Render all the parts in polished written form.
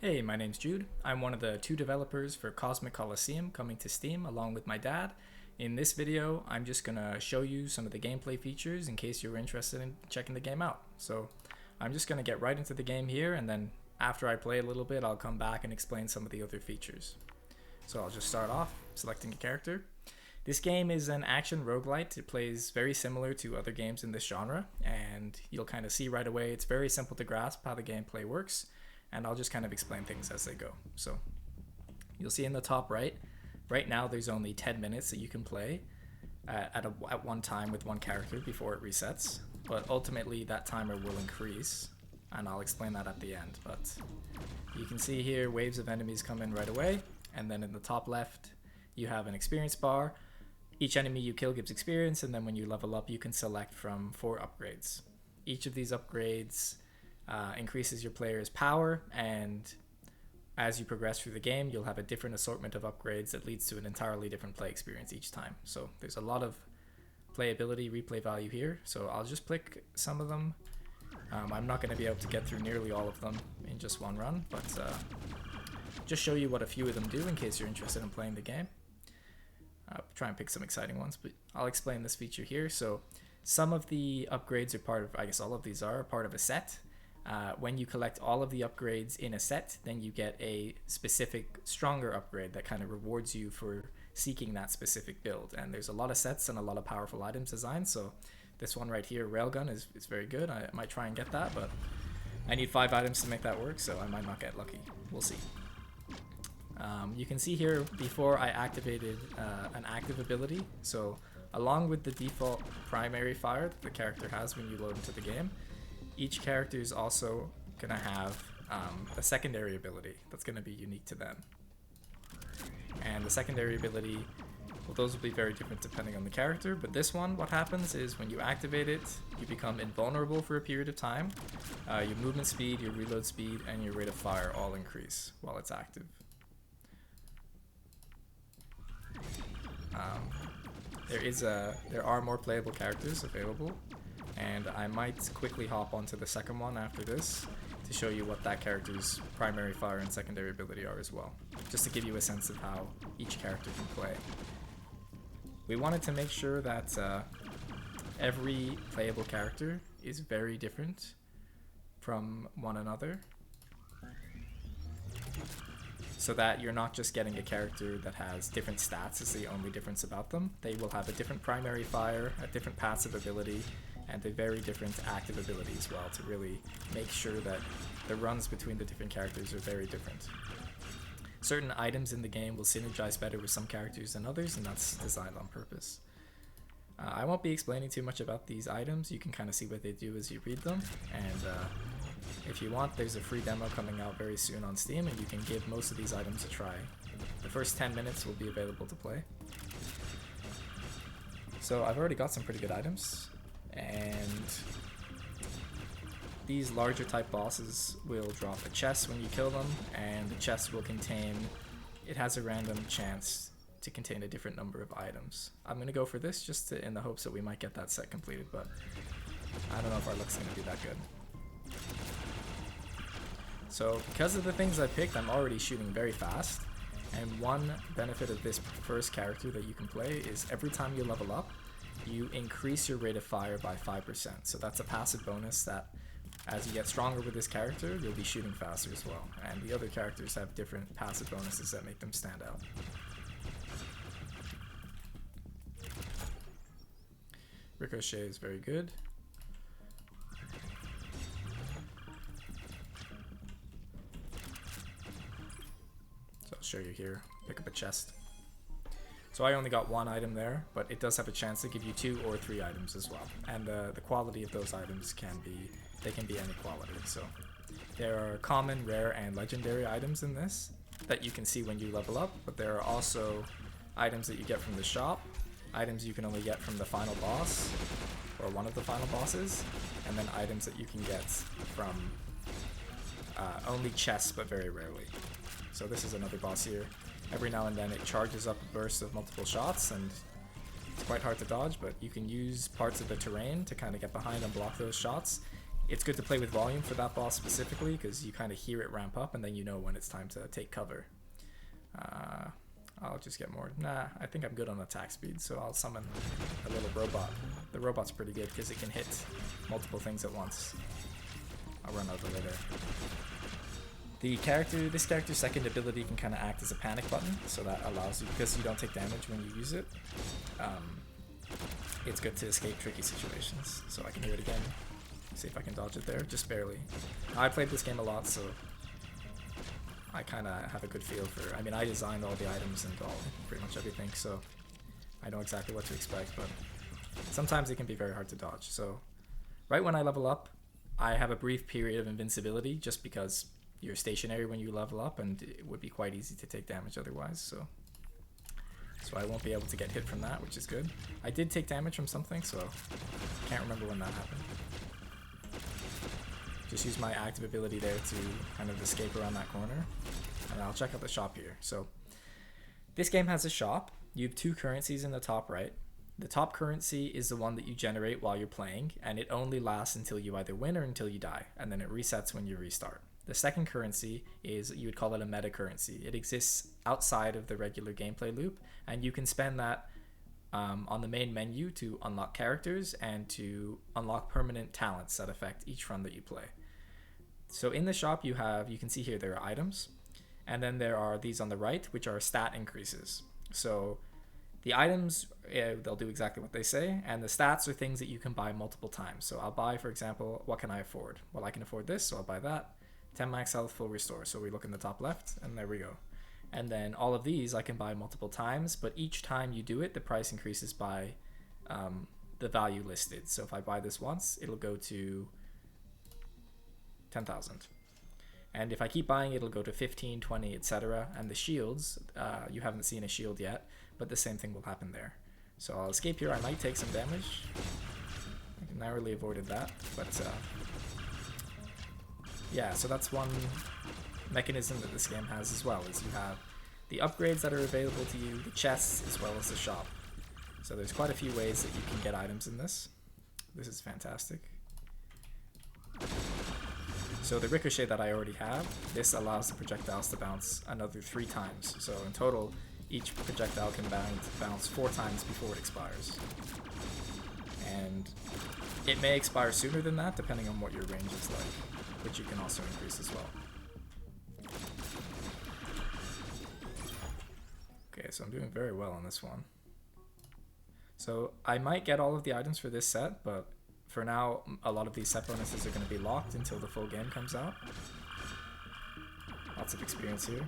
Hey, my name's Jude. I'm one of the two developers for Cosmic Coliseum coming to Steam along with my dad. In this video, I'm just going to show you some of the gameplay features in case you're interested in checking the game out. So I'm just going to get right into the game here, and then after I play a little bit, I'll come back and explain some of the other features. So I'll just start off selecting a character. This game is an action roguelite. It plays very similar to other games in this genre, and you'll kind of see right away it's very simple to grasp how the gameplay works. And I'll just kind of explain things as they go. So you'll see in the top right now there's only 10 minutes that you can play at one time with one character before it resets. But ultimately that timer will increase, and I'll explain that at the end. But you can see here waves of enemies come in right away, and then in the top left you have an experience bar. Each enemy you kill gives experience, and then when you level up you can select from 4 upgrades. Each of these upgrades increases your player's power, and as you progress through the game you'll have a different assortment of upgrades that leads to an entirely different play experience each time. So there's a lot of playability, replay value here, so I'll just pick some of them. I'm not going to be able to get through nearly all of them in just one run, but just show you what a few of them do in case you're interested in playing the game. I'll try and pick some exciting ones, but I'll explain this feature here. So some of the upgrades are part of, I guess all of these are part of a set. When you collect all of the upgrades in a set, then you get a specific stronger upgrade that kind of rewards you for seeking that specific build. And there's a lot of sets and a lot of powerful items designed, so this one right here, Railgun, is very good. I might try and get that, but I need 5 items to make that work, so I might not get lucky. We'll see. You can see here before I activated an active ability, so along with the default primary fire that the character has when you load into the game, each character is also going to have a secondary ability that's going to be unique to them. And the secondary ability, well, those will be very different depending on the character, but this one, what happens is when you activate it, you become invulnerable for a period of time. Your movement speed, your reload speed, and your rate of fire all increase while it's active. There are more playable characters available, and I might quickly hop onto the second one after this to show you what that character's primary fire and secondary ability are as well, just to give you a sense of how each character can play. We wanted to make sure that every playable character is very different from one another, so that you're not just getting a character that has different stats as the only difference about them. They will have a different primary fire, a different passive ability, and a very different active ability as well, to really make sure that the runs between the different characters are very different. Certain items in the game will synergize better with some characters than others, and that's designed on purpose. I won't be explaining too much about these items. You can kind of see what they do as you read them, and if you want, there's a free demo coming out very soon on Steam, and you can give most of these items a try. The first 10 minutes will be available to play. So I've already got some pretty good items, and these larger type bosses will drop a chest when you kill them, and the chest will contain, it has a random chance to contain a different number of items. I'm going to go for this just in the hopes that we might get that set completed, but I don't know if our luck's going to be that good. So because of the things I picked, I'm already shooting very fast, and one benefit of this first character that you can play is every time you level up, you increase your rate of fire by 5%. So that's a passive bonus that as you get stronger with this character, you'll be shooting faster as well. And the other characters have different passive bonuses that make them stand out. Ricochet is very good. So I'll show you here. Pick up a chest. So I only got 1 item there, but it does have a chance to give you 2 or 3 items as well. And the quality of those items can be any quality. So there are common, rare, and legendary items in this that you can see when you level up, but there are also items that you get from the shop, items you can only get from the final boss, or one of the final bosses, and then items that you can get from only chests, but very rarely. So this is another boss here. Every now and then it charges up a burst of multiple shots, and it's quite hard to dodge, but you can use parts of the terrain to kind of get behind and block those shots. It's good to play with volume for that boss specifically because you kind of hear it ramp up and then you know when it's time to take cover. I'll just get more. Nah, I think I'm good on attack speed, so I'll summon a little robot. The robot's pretty good because it can hit multiple things at once. I'll run over later. This character's second ability can kind of act as a panic button, so that allows you, because you don't take damage when you use it, it's good to escape tricky situations. So I can hear it again. See if I can dodge it there, just barely. I played this game a lot, so I kind of have a good feel for, I mean, I designed all the items and pretty much everything, so I know exactly what to expect, but sometimes it can be very hard to dodge. So right when I level up, I have a brief period of invincibility just because you're stationary when you level up and it would be quite easy to take damage otherwise, so I won't be able to get hit from that, which is good. I did take damage from something, so can't remember when that happened. Just use my active ability there to kind of escape around that corner. And I'll check out the shop here. So this game has a shop. You have 2 currencies in the top right. The top currency is the one that you generate while you're playing, and it only lasts until you either win or until you die, and then it resets when you restart. The second currency is, you would call it a meta currency. It exists outside of the regular gameplay loop, and you can spend that on the main menu to unlock characters and to unlock permanent talents that affect each run that you play. So in the shop you can see here there are items, and then there are these on the right, which are stat increases. So the items, they'll do exactly what they say, and the stats are things that you can buy multiple times. So I'll buy, for example, what can I afford? Well, I can afford this, so I'll buy that. 10 max health, full restore. So we look in the top left, and there we go. And then all of these I can buy multiple times, but each time you do it, the price increases by the value listed. So if I buy this once, it'll go to 10,000. And if I keep buying, it'll go to 15, 20, etc. And the shields, you haven't seen a shield yet, but the same thing will happen there. So I'll escape here. I might take some damage. I narrowly avoided that, but yeah, so that's one mechanism that this game has as well, is you have the upgrades that are available to you, the chests, as well as the shop. So there's quite a few ways that you can get items in this. This is fantastic. So the ricochet that I already have, this allows the projectiles to bounce another 3 times. So in total, each projectile can bounce 4 times before it expires. And it may expire sooner than that, depending on what your range is like, which you can also increase as well. Okay, so I'm doing very well on this one. So I might get all of the items for this set, but for now, a lot of these set bonuses are going to be locked until the full game comes out. Lots of experience here.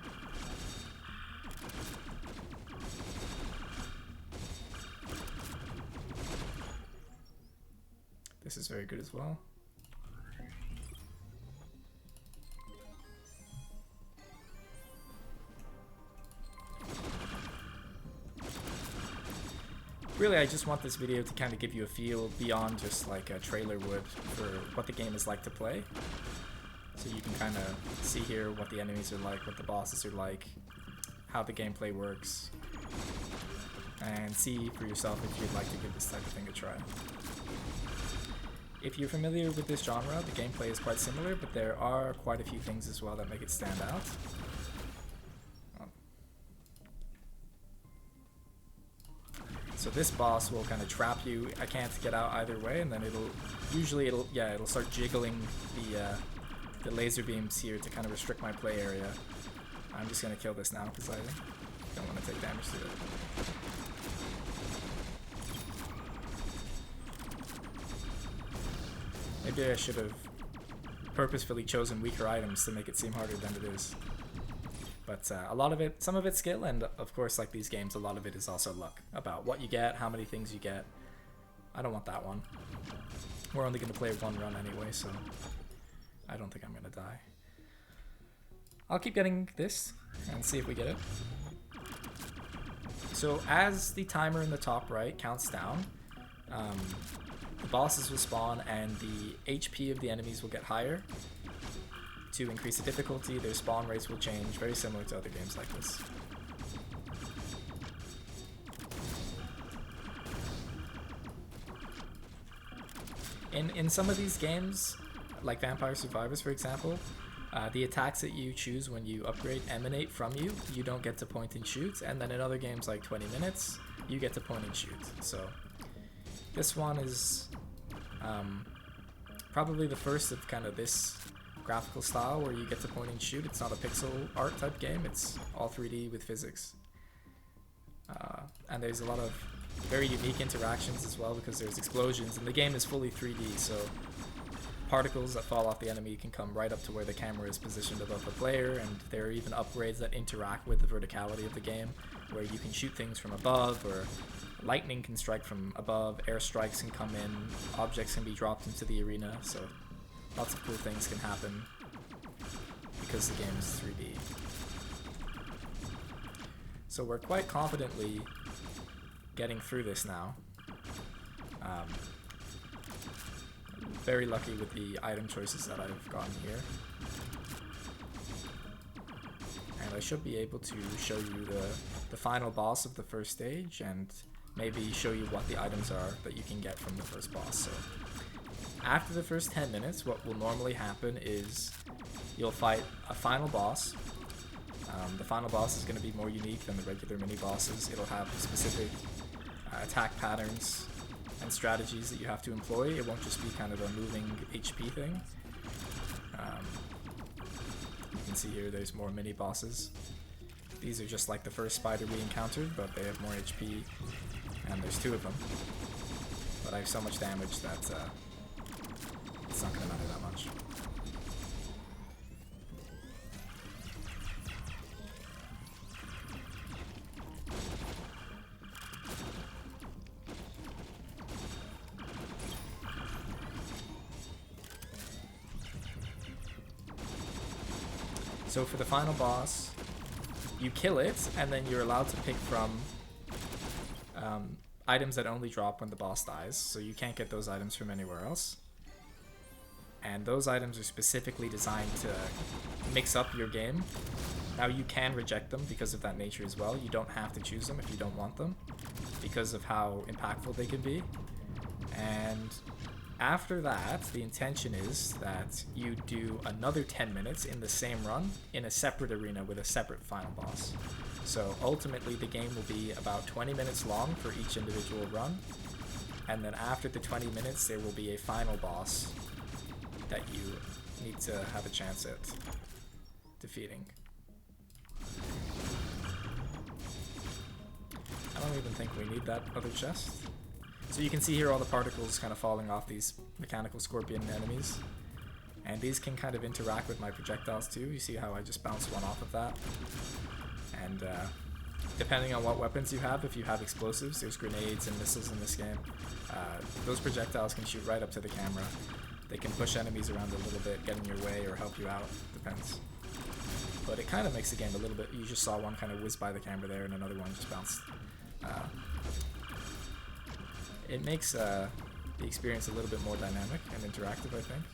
This is very good as well. Really, I just want this video to kind of give you a feel beyond just like a trailer would for what the game is like to play. So you can kind of see here what the enemies are like, what the bosses are like, how the gameplay works, and see for yourself if you'd like to give this type of thing a try. If you're familiar with this genre, the gameplay is quite similar, but there are quite a few things as well that make it stand out. So this boss will kind of trap you. I can't get out either way, and then it'll start jiggling the laser beams here to kind of restrict my play area. I'm just gonna kill this now because I don't want to take damage to it. Maybe I should have purposefully chosen weaker items to make it seem harder than it is. But a lot of it, some of it's skill, and of course, like these games, a lot of it is also luck about what you get, how many things you get. I don't want that one. We're only going to play 1 run anyway, so I don't think I'm going to die. I'll keep getting this and see if we get it. So as the timer in the top right counts down, the bosses will spawn and the HP of the enemies will get higher. To increase the difficulty, their spawn rates will change, very similar to other games like this. In some of these games, like Vampire Survivors, for example, the attacks that you choose when you upgrade emanate from you. You don't get to point and shoot. And then in other games like 20 Minutes, you get to point and shoot. So this one is probably the first of kind of this graphical style where you get to point and shoot. It's not a pixel art type game. It's all 3D with physics. And there's a lot of very unique interactions as well because there's explosions and the game is fully 3D, so particles that fall off the enemy can come right up to where the camera is positioned above the player, and there are even upgrades that interact with the verticality of the game where you can shoot things from above, or lightning can strike from above, airstrikes can come in, objects can be dropped into the arena, so lots of cool things can happen because the game is 3D. So we're quite confidently getting through this now. Very lucky with the item choices that I've gotten here. And I should be able to show you the final boss of the first stage and maybe show you what the items are that you can get from the first boss. So after the first 10 minutes, what will normally happen is you'll fight a final boss. The final boss is going to be more unique than the regular mini bosses. It'll have specific attack patterns and strategies that you have to employ. It won't just be kind of a moving HP thing. You can see here there's more mini bosses. These are just like the first spider we encountered, but they have more HP, and there's 2 of them. But I have so much damage that it's not going to matter that much. So for the final boss, you kill it, and then you're allowed to pick from items that only drop when the boss dies, so you can't get those items from anywhere else. And those items are specifically designed to mix up your game. Now you can reject them because of that nature as well. You don't have to choose them if you don't want them, because of how impactful they can be. And after that, the intention is that you do another 10 minutes in the same run in a separate arena with a separate final boss. So ultimately the game will be about 20 minutes long for each individual run, and then after the 20 minutes there will be a final boss that you need to have a chance at defeating. I don't even think we need that other chest. So you can see here all the particles kind of falling off these mechanical scorpion enemies. And these can kind of interact with my projectiles too. You see how I just bounced one off of that. And depending on what weapons you have, if you have explosives, there's grenades and missiles in this game. Those projectiles can shoot right up to the camera. They can push enemies around a little bit, get in your way, or help you out. Depends. But it kind of makes the game a little bit... You just saw one kind of whiz by the camera there, and another one just bounced. It makes the experience a little bit more dynamic and interactive, I think.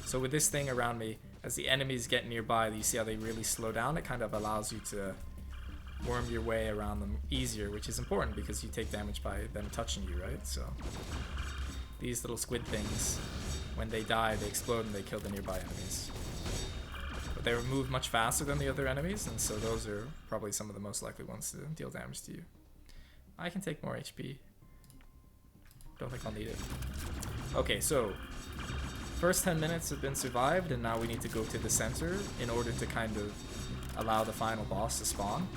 So with this thing around me, as the enemies get nearby, you see how they really slow down. It kind of allows you to worm your way around them easier, which is important because you take damage by them touching you, right? So these little squid things, when they die, they explode and they kill the nearby enemies. But they move much faster than the other enemies, and so those are probably some of the most likely ones to deal damage to you. I can take more HP. Don't think I'll need it. Okay, so first 10 minutes have been survived, and now we need to go to the center in order to kind of allow the final boss to spawn.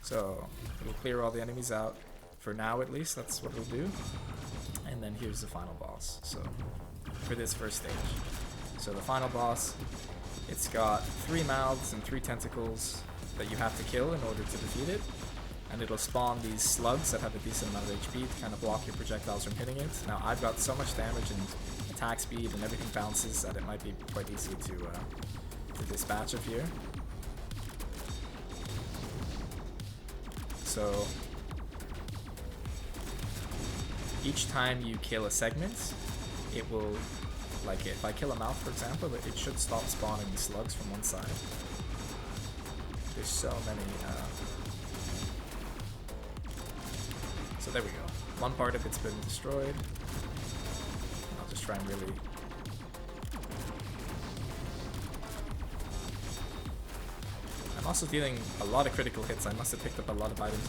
So it'll clear all the enemies out for now, at least. That's what it'll do. And then here's the final boss. So for this first stage. So the final boss, it's got 3 mouths and 3 tentacles that you have to kill in order to defeat it. And it'll spawn these slugs that have a decent amount of HP to kind of block your projectiles from hitting it. Now I've got so much damage and attack speed and everything bounces that it might be quite easy to dispatch of here. So each time you kill a segment, it will, like if I kill a mouth for example, it should stop spawning the slugs from one side. There's so many. So there we go. One part of it's been destroyed. I'll just try and really. I'm also dealing a lot of critical hits. I must have picked up a lot of items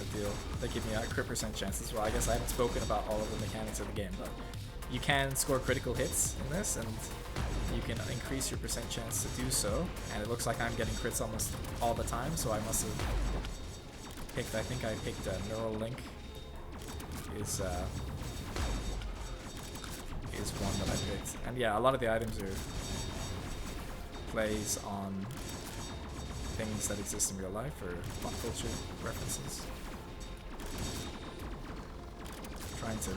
that give me a crit percent chance as well. I guess I haven't spoken about all of the mechanics of the game, but you can score critical hits in this, and you can increase your percent chance to do so. And it looks like I'm getting crits almost all the time, so I must have picked, I think I picked Neural Link is one that I picked. And yeah, a lot of the items are plays on things that exist in real life or pop culture references. Trying to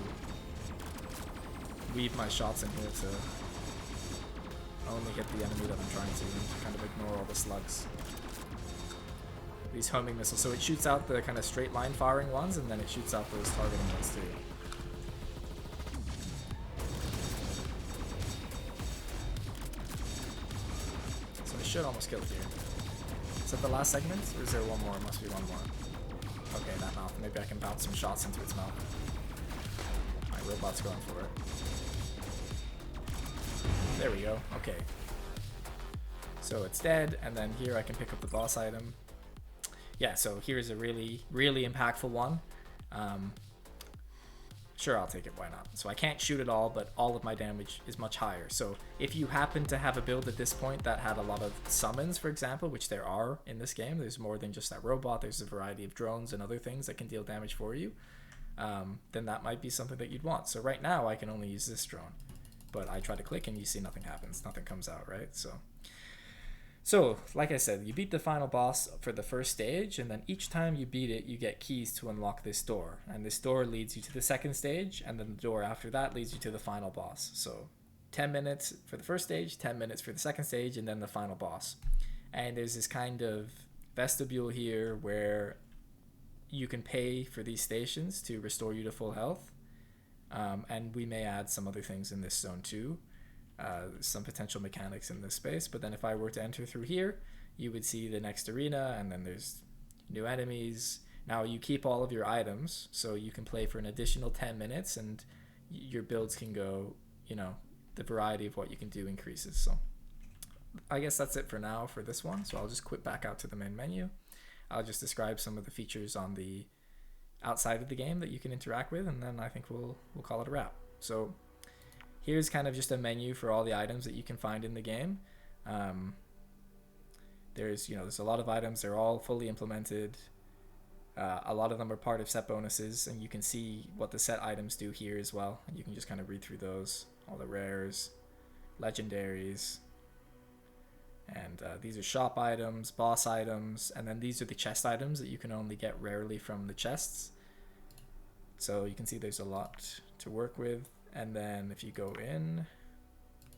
weave my shots in here to only hit the enemy that I'm trying to and kind of ignore all the slugs. These homing missiles. So it shoots out the kind of straight line firing ones, and then it shoots out those targeting ones too. So I should almost kill it here. Is that the last segment, or is there one more? It must be one more. Okay, that mouth. Maybe I can bounce some shots into its mouth. My robot's going for it. There we go. Okay. So it's dead, and then here I can pick up the boss item. Yeah, so here's a really, really impactful one. Sure, I'll take it, why not? So I can't shoot at all, but all of my damage is much higher. So if you happen to have a build at this point that had a lot of summons, for example, which there are in this game, there's more than just that robot, there's a variety of drones and other things that can deal damage for you, then that might be something that you'd want. So right now I can only use this drone, but I try to click and you see nothing happens, nothing comes out, right? So, like I said, you beat the final boss for the first stage, and then each time you beat it, you get keys to unlock this door. And this door leads you to the second stage, and then the door after that leads you to the final boss. So, 10 minutes for the first stage, 10 minutes for the second stage, and then the final boss. And there's this kind of vestibule here where you can pay for these stations to restore you to full health. And we may add some other things in this zone too. Some potential mechanics in this space, but then if I were to enter through here, you would see the next arena, and then there's new enemies. Now you keep all of your items, so you can play for an additional 10 minutes, and your builds can go, you know, the variety of what you can do increases. So I guess that's it for now for this one. So I'll just quit back out to the main menu. I'll just describe some of the features on the outside of the game that you can interact with, and then I think we'll call it a wrap. So here's kind of just a menu for all the items that you can find in the game. There's a lot of items. They're all fully implemented. A lot of them are part of set bonuses, and you can see what the set items do here as well. And you can just kind of read through those, all the rares, legendaries, and these are shop items, boss items, and then these are the chest items that you can only get rarely from the chests. So you can see there's a lot to work with. And then if you go in,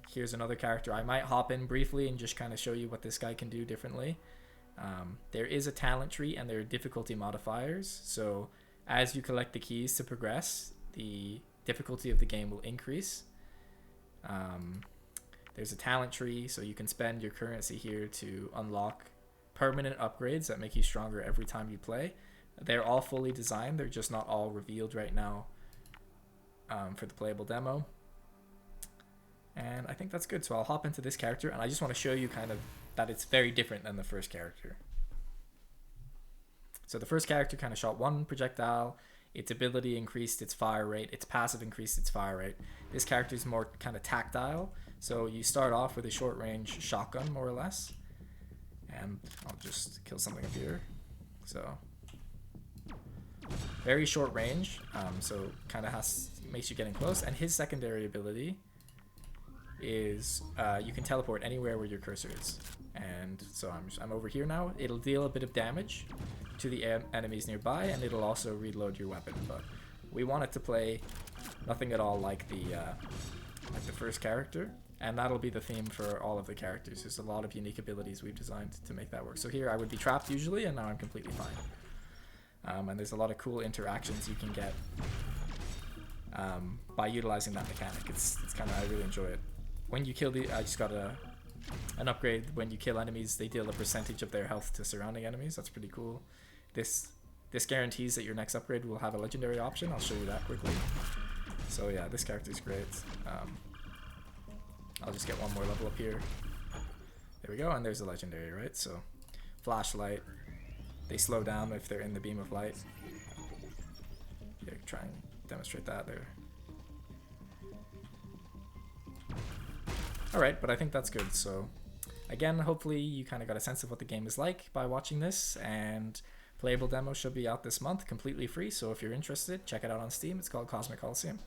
here's another character. I might hop in briefly and just kind of show you what this guy can do differently. There is a talent tree and there are difficulty modifiers. So as you collect the keys to progress, the difficulty of the game will increase. There's a talent tree, so you can spend your currency here to unlock permanent upgrades that make you stronger every time you play. They're all fully designed. They're just not all revealed right now. For the playable demo, and I think that's good. So I'll hop into this character, and I just want to show you kind of that it's very different than the first character. So the first character kind of shot one projectile, its ability increased its fire rate, its passive increased its fire rate. This character is more kind of tactile, so you start off with a short range shotgun more or less, and I'll just kill something up here. So very short range, so kind of makes you getting close. And his secondary ability is you can teleport anywhere where your cursor is. And so I'm over here now. It'll deal a bit of damage to the enemies nearby, and it'll also reload your weapon. But we want it to play nothing at all like the first character, and that'll be the theme for all of the characters. There's a lot of unique abilities we've designed to make that work. So here I would be trapped usually, and now I'm completely fine. And there's a lot of cool interactions you can get by utilizing that mechanic. It's kind of, I really enjoy it. When you kill I just got a An upgrade, when you kill enemies, they deal a percentage of their health to surrounding enemies. That's pretty cool. This guarantees that your next upgrade will have a legendary option. I'll show you that quickly. So yeah, this character is great. I'll just get one more level up here. There we go, and there's a legendary, right? So flashlight. They slow down if they're in the beam of light. Yeah, try and demonstrate that there. Alright, but I think that's good. So again, hopefully you kind of got a sense of what the game is like by watching this, and playable demo should be out this month, completely free. So if you're interested, check it out on Steam. It's called Cosmic Coliseum.